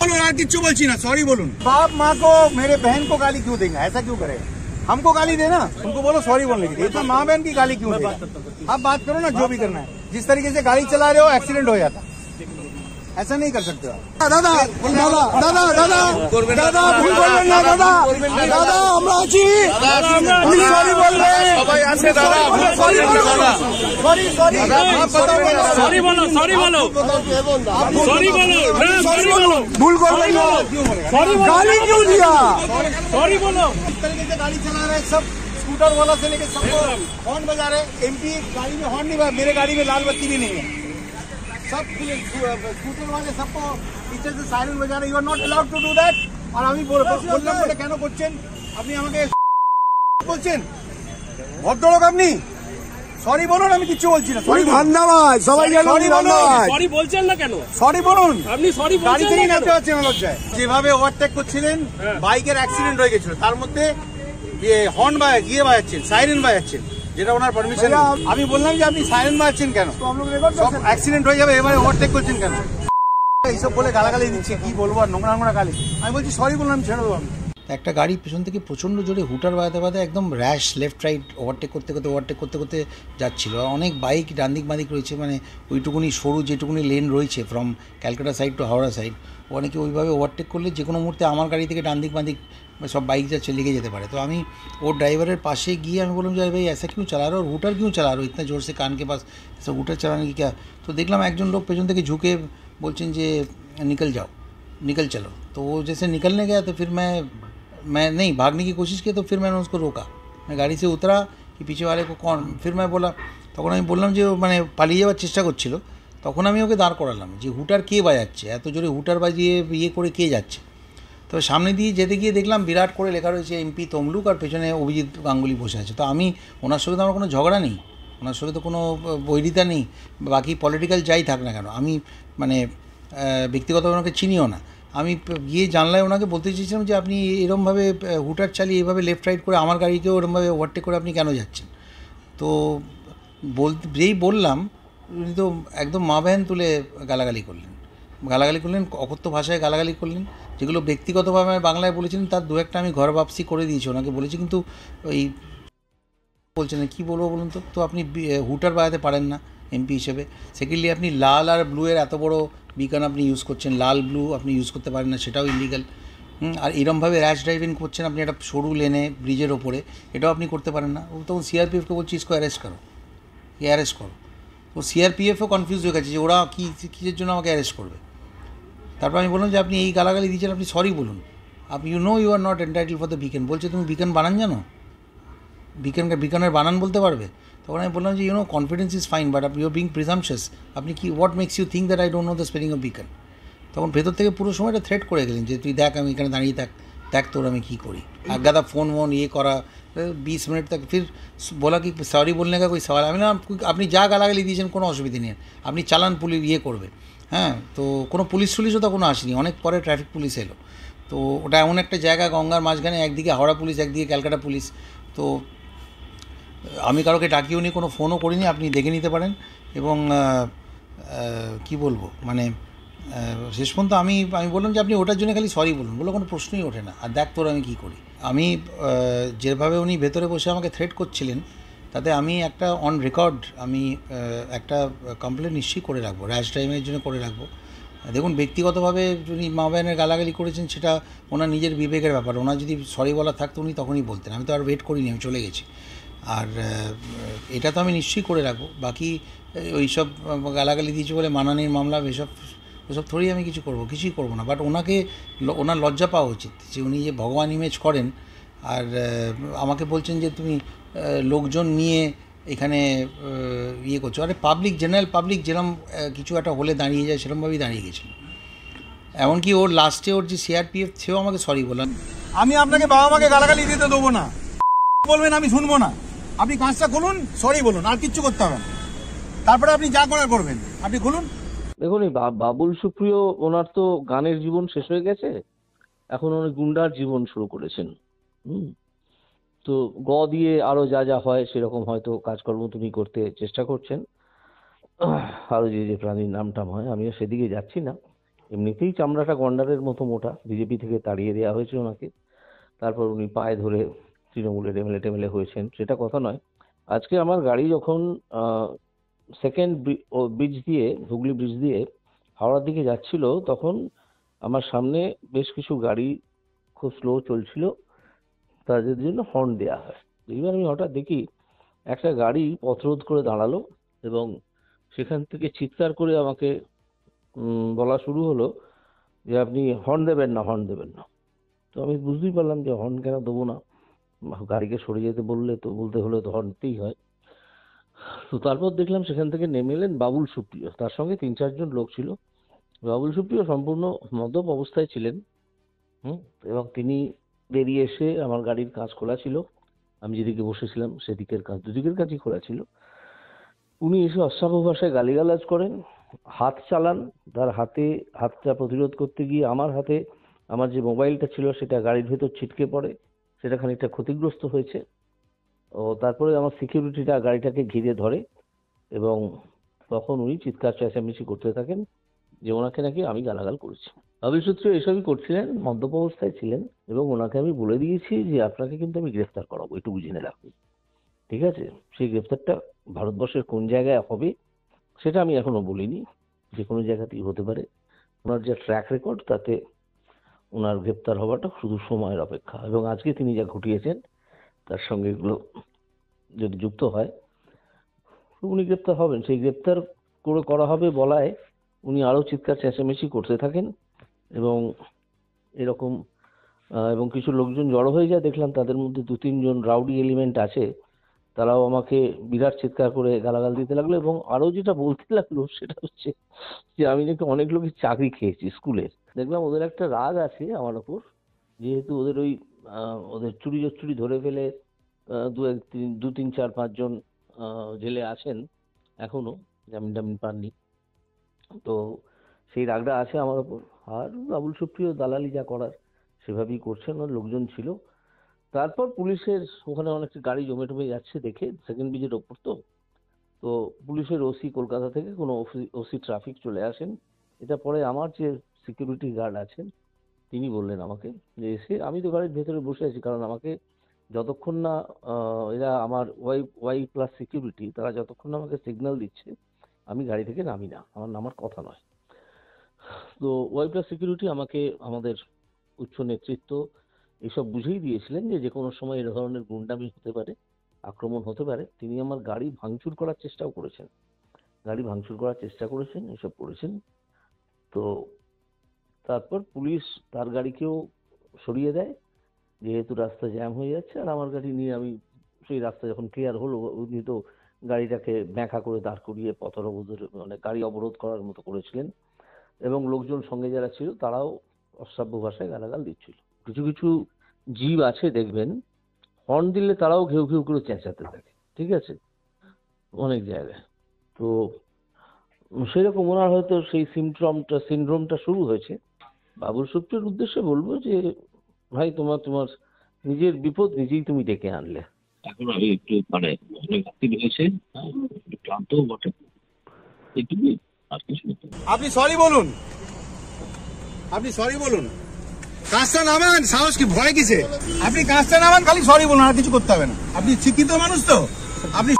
किच्चू बोलची ना, सॉरी बोलून। बाप माँ को, मेरे बहन को गाली क्यों देंगे, ऐसा क्यों करेगा? हमको गाली देना, उनको बोलो सॉरी बोलने के लिए। इतना माँ बहन की गाली क्यों देगा? आप बात करो ना, जो भी करना है। जिस तरीके से गाड़ी चला रहे हो, एक्सीडेंट हो जाता, ऐसा नहीं कर सकते हो। दादा दादा दादा दादा दादा भूल করবেন না দাদা, দাদা আমরা আছি, সরি বলবে সবাই আছে দাদা, সরি দাদা, সরি সরি সরি বলো, সরি বলো, সরি বলো, সরি বলো, ভুল করবেন না, সরি বলো, गाली क्यों दिया, सॉरी बोलो। इस तरीके से गाड़ी चला रहे सब, स्कूटर वाला से लेके सबको हॉर्न बजा रहे। एमपी गाड़ी में हॉर्न नहीं बजा, मेरे गाड़ी में लाल बत्ती भी नहीं है। सब स्कूटर वाले सबको पीछे से साइरेन बजा रहे। You are not allowed to do that. और আমি বললাম বলে কেন করছেন আপনি, আমাকে বলছেন ভদ্রলোক আপনি, সরি বলুন, আমি কিছু বলছি না। সরি ধন্যবাদ, সবাই সরি ধন্যবাদ। সরি বলছেন না কেন? সরি বলুন, আপনি সরি বলছেন না। গাড়ি থেকে নামতে পারছেন না লজ্জায়। যেভাবে ওভারটেক করছিলেন, বাইকের অ্যাক্সিডেন্ট হয়ে গেছিল, তার মধ্যে হর্ন বাজাচ্ছেন, সাইরেন বাজাচ্ছেন, যেটা ওনার পারমিশন। আমি বললাম যে আপনি সাইরেন বাজাচ্ছেন কেন, অ্যাক্সিডেন্ট হয়ে যাবে, এবারে ওভারটেক করছেন কেন? এইসব বলে গালাগালি দিচ্ছে, কি বলবো, আর নোংরা নোংরা গালি। আমি বলছি সরি বললাম, ছেড়ে দেবো। একটা গাড়ি পেছন থেকে প্রচণ্ড জোরে হুটার বাজাতে বাজাতে একদম র্যাশ লেফট রাইট ওভারটেক করতে করতে যাচ্ছিল। অনেক বাইক ডান দিক বাঁ দিক রয়েছে, মানে ওইটুকুনি সরু যেটুকুনি লেন রয়েছে from Calcutta side to Howrah side, অনেকে ওইভাবে ওভারটেক করলে যে কোনো মুহূর্তে আমার গাড়ি থেকে ডান দিক বাঁ দিক সব বাইক যাচ্ছে, লেগে যেতে পারে। তো আমি ওর ড্রাইভারের পাশে গিয়ে আমি বললাম যে ভাই ऐसा क्यों चला रहे हो, और हुटर क्यों चला रहे हो इतना जोर से, कान के पास ऐसा हुटर चलाने की क्या। तो देखलाम একজন লোক পেছন থেকে ঝুঁকে বলছেন যে निकल चलो। तो वो जैसे निकलने गया तो फिर मैं नहीं भागने की कोशिश की, तो फिर मैंने उसको रोका। मैं गाड़ी से उतरा कि पीछे वाले को कौन, फिर मैं बोला, তখন আমি বললাম যে মানে পালিয়ে যাওয়ার চেষ্টা করছিল, তখন আমি ওকে দাঁড় করালাম যে হুটার কে বাজাচ্ছে, এত জোরে হুটার বাজিয়ে ইয়ে করে কে যাচ্ছে। তো সামনে দিয়ে যেতে গিয়ে দেখলাম বিরাট করে লেখা রয়েছে এমপি তমলুক, আর পেছনে অভিজিৎ গাঙ্গুলি বসে আছে। তো আমি, ওনার সঙ্গে তো আমার কোনো ঝগড়া নেই, ওনার সঙ্গে তো কোনো বৈরিতা নেই, বাকি পলিটিক্যাল যাই থাক না কেন, আমি মানে ব্যক্তিগতভাবে ওনাকে চিনিও না। আমি গিয়ে জানলায় ওনাকে বলতে চেয়েছিলাম যে আপনি এরমভাবে হুটার চালিয়ে এভাবে লেফট রাইট করে আমার গাড়িকেও ওরমভাবে ওভারটেক করে আপনি কেন যাচ্ছেন। তো যেই বললাম, উনি তো একদম মা বহন তুলে গালাগালি করলেন, অকথ্য ভাষায় গালাগালি করলেন, যেগুলো ব্যক্তিগতভাবে আমি বাংলায় বলেছিলেন তার দু একটা আমি ঘর বাপসি করে দিয়েছি ওনাকে বলেছি, কিন্তু ওই বলছেন কী বলবো বলুন তো। তো আপনি হুটার বাজাতে পারেন না এমপি হিসেবে, সেকেন্ডলি আপনি লাল আর ব্লু এর এত বড় বিকন আপনি ইউজ করছেন, লাল ব্লু আপনি ইউজ করতে পারেন না, সেটাও ইলিগাল। আর এরমভাবে র্যাশ ড্রাইভিং করছেন আপনি একটা সরু লেনে ব্রিজের ওপরে, এটাও আপনি করতে পারেন না। তখন সিআরপিএফকে বলছি ইসকো অ্যারেস্ট করো। তো সিআরপিএফও কনফিউজ হয়ে গেছে যে ওরা কিসের জন্য আমাকে অ্যারেস্ট করবে। তারপর আমি বললাম যে আপনি এই গালাগালি দিচ্ছেন, আপনি সরি বলুন, আপনি you are not entitle for the beacon. বলছে তুমি বিকন বানান জানো, বিকনের বানান বলতে পারবে। তখন আমি বললাম যে confidence is fine, but you are being presumptuous, আপনি কি what makes you think that I don't know the spelling of beacon. তখন ভেতর থেকে পুরো সময়টা থ্রেট করে গেলেন যে তুই দেখ আমি এখানে দাঁড়িয়ে দেখ তোর আমি কী করি। আজ্ঞাদা ফোন ইয়ে করা 20 মিনিট तक, फिर बोला कि सॉरी बोलने का कोई सवाल। আমি না, আপনি যা গালাগালি দিয়েছেন কোনো অসুবিধা নেই, আপনি চালান পুলিশ ইয়ে করবে। হ্যাঁ, তো কোনো পুলিশও তখন আসেনি, অনেক পরে ট্রাফিক পুলিশ এলো। তো ওটা এমন একটা জায়গা গঙ্গার মাঝখানে, একদিকে হাওড়া পুলিশ, একদিকে ক্যালকাটা পুলিশ। তো আমি কারোকে ডাকিও নি, কোনো ফোনও করিনি, আপনি দেখে নিতে পারেন। এবং কি বলবো, মানে শেষ পর্যন্ত আমি বললাম যে আপনি ওটার জন্য খালি সরি বলুন, বলে কোনো প্রশ্নই ওঠে না, আর দেখ তোর আমি কী করি। আমি যেভাবে উনি ভেতরে বসে আমাকে থ্রেট করছিলেন, তাতে আমি একটা অন রেকর্ড আমি একটা কমপ্লেন নিশ্চয়ই করে রাখবো, র্যাশ ড্রাইভিংয়ের জন্য করে রাখবো। দেখুন, ব্যক্তিগতভাবে উনি মা বায়নের গালাগালি করেছেন, সেটা ওনার নিজের বিবেকের ব্যাপার। ওনার যদি সরি বলা থাকতো উনি তখনই বলতেন, আমি তো আর ওয়েট করিনি, আমি চলে গেছি। আর এটা তো আমি নিশ্চয়ই করে রাখবো। বাকি ওই সব গালাগালি দিয়েছে বলে মানহানির মামলা, ওসব থোড়ি আমি কিছুই করবো না। বাট ওনার লজ্জা পাওয়া উচিত যে উনি যে ভগবান ইমেজ করেন, আর আমাকে বলছেন যে তুমি লোকজন নিয়ে এখানে ইয়ে করছো। আরে জেনারেল পাবলিক যেরকম কিছু একটা হলে দাঁড়িয়ে যায়, সেরকমভাবেই দাঁড়িয়ে গেছিল। এমনকি ওর লাস্টে ওর যে সিআরপিএফ, সেও আমাকে সরি বললাম। আমি আপনাকে বাবা মাকে গালাগালি দিতে দেবো না, বলবেন আমি শুনবো না। আপনি কাজটা খুলুন, সরি বলুন, আর কিচ্ছু করতে হবে না। তারপরে আপনি যা করার করবেন, আপনি খুলুন। দেখুন, এই বাবুল সুপ্রিয়, ওনার তো গানের জীবন শেষ হয়ে গেছে, এখন উনি গুন্ডার জীবন শুরু করেছেন। তো দিয়ে আরো যা হয় সেরকম হয়তো কাজকর্ম তুমি করতে চেষ্টা করছেন, আরো যে প্রাণীর নামটাম হয়, আমিও সেদিকে যাচ্ছি না। এমনিতেই চামড়াটা গন্ডারের মতো মোটা, বিজেপি থেকে তাড়িয়ে দেওয়া হয়েছে ওনাকে, তারপর উনি পায়ে ধরে তৃণমূলের এমএলএ টেমএলএ হয়েছেন, সেটা কথা নয়। আজকে আমার গাড়ি যখন সেকেন্ড ব্রিজ দিয়ে, হুগলি ব্রিজ দিয়ে হাওড়ার দিকে যাচ্ছিল, তখন আমার সামনে বেশ কিছু গাড়ি খুব স্লো চলছিল, তাদের জন্য হর্ন দেওয়া হয়। এইবার আমি হঠাৎ দেখি একটা গাড়ি পথরোধ করে দাঁড়ালো এবং সেখান থেকে চিৎকার করে আমাকে বলা শুরু হলো যে আপনি হর্ন দেবেন না, হর্ন দেবেন না। তো আমি বুঝতেই পারলাম যে হর্ন কেন দেবো না, গাড়িকে সরে যেতে বললে তো, বলতে হলে তো হর্ন দিতেই হয়। তো তারপর দেখলাম সেখান থেকে নেমে এলেন বাবুল সুপ্রিয়, তার সঙ্গে 3-4 জন লোক ছিল। বাবুল সুপ্রিয় সম্পূর্ণ মদ্যপ অবস্থায় ছিলেন, এবং তিনি বেরিয়ে এসে, আমার গাড়ির কাঁচ খোলা ছিল, আমি যেদিকে বসেছিলাম সেদিকের কাঁচ, দুদিকের কাঁচই খোলা ছিল, উনি এসে অশ্রাব্য ভাষায় গালিগালাজ করেন, হাত চালান। তার হাতটা প্রতিরোধ করতে গিয়ে আমার হাতে আমার যে মোবাইলটা ছিল সেটা গাড়ির ভেতর ছিটকে পড়ে, সেটা খানিকটা ক্ষতিগ্রস্ত হয়েছে। ও তারপরে আমার সিকিউরিটিটা গাড়িটাকে ঘিরে ধরে এবং তখন উনি চিৎকার চেঁচামেচি করতে থাকেন যে ওনাকে নাকি আমি গালাগাল করেছি। বাবুল সুপ্রিয় এসবই করছিলেন, মদ্যপ অবস্থায় ছিলেন, এবং ওনাকে আমি বলে দিয়েছি যে আপনাকে কিন্তু আমি গ্রেফতার করাবো, এটুকু জেনে রাখুন, ঠিক আছে? সেই গ্রেফতারটা ভারতবর্ষের কোন জায়গায় হবে সেটা আমি এখনো বলিনি, যে কোনো জায়গাতেই হতে পারে। ওনার যে ট্র্যাক রেকর্ড, তাতে ওনার গ্রেপ্তার হওয়াটা শুধু সময়ের অপেক্ষা, এবং আজকে তিনি যা ঘটিয়েছেন তার সঙ্গে এগুলো যদি যুক্ত হয় উনি গ্রেপ্তার হবেন। সেই গ্রেপ্তার করা হবে বলায় উনি আরও চিৎকার চেঁচামেচি করতে থাকেন এবং এরকম এবং কিছু লোকজন জড়ো হয়ে যায়। দেখলাম তাদের মধ্যে 2-3 জন রাউডি এলিমেন্ট আছে, তারাও আমাকে বিরাট চিৎকার করে গালাগাল দিতে লাগলো, এবং আরও যেটা বলতে লাগলো সেটা হচ্ছে যে আমি নাকি অনেক লোকের চাকরি খেয়েছি স্কুলের। দেখলাম ওদের একটা রাগ আছে আমার ওপর, যেহেতু ওদের ওদের চুরি ধরে ফেলে 2-3-4-5 জন জেলে আছেন, এখনো জামিন পাননি, তো সেই রাগটা আছে আমার ওপর। আর বাবুল সুপ্রিয় দালালি যা করার সেভাবেই করছেন, ওর লোকজন ছিল। তারপর পুলিশের ওখানে অনেকটা গাড়ি জমে যাচ্ছে দেখে, সেকেন্ড ব্রিজের ওপর তো পুলিশের ওসি কলকাতা থেকে কোনো ওসি ট্রাফিক চলে আসেন। এটা পরে আমার যে সিকিউরিটি গার্ড আছেন তিনি বললেন আমাকে যে এসে, আমি তো গাড়ির ভেতরে বসে আছি, কারণ আমাকে যতক্ষণ না এরা আমার ওয়াই+ সিকিউরিটি, তারা যতক্ষণ না আমাকে সিগন্যাল দিচ্ছে আমি গাড়ি থেকে নামি না, আমার নামার কথা নয়। তো ওয়াই+ সিকিউরিটি আমাকে, আমাদের উচ্চ নেতৃত্ব এসব বুঝেই দিয়েছিলেন যে কোনো সময় এ ধরনের গুন্ডামি হতে পারে, আক্রমণ হতে পারে। তিনি আমার গাড়ি ভাঙচুর করার চেষ্টাও করেছেন, এসব করেছেন। তো তারপর পুলিশ তার গাড়িকেও সরিয়ে দেয়, যেহেতু রাস্তা জ্যাম হয়ে যাচ্ছে। আর আমার গাড়ি নিয়ে আমি সেই রাস্তা যখন ক্লিয়ার হলো, উনি তো গাড়িটাকে ব্যাঁকা করে দাঁড় করিয়ে পথ অবরোধের, মানে গাড়ি অবরোধ করার মতো করেছিলেন, এবং লোকজন সঙ্গে যারা ছিল তারাও অশ্রাব্য ভাষায় গালাগাল দিচ্ছিল। কিছু কিছু জীব আছে দেখবেন, হর্ন দিলে তারাও ঘেউ ঘেউ করে চেঁচাতে থাকে, ঠিক আছে, অনেক জায়গায়। তো সেরকম ওনার হয়তো সেই সিনড্রোমটা শুরু হয়েছে। বাবুল সুপ্রিয়র উদ্দেশ্যে বলবো যে ভাই, তোমার নিজের বিপদ নিজেই তুমি ডেকে আনলে। এখন আমি একটু মানে অনেক অস্থির হয়েছে, ক্লান্তও বটে, এইটুকুই, আর কিছু না। আপনি সরি বলুন, কাজটা নামান, সাহস কি, ভয় কিসে? আপনি কাজটা নামান, খালি সরি বলুন, আর কিছু করতে হবে না। আপনি শিক্ষিত মানুষ তো, আপনি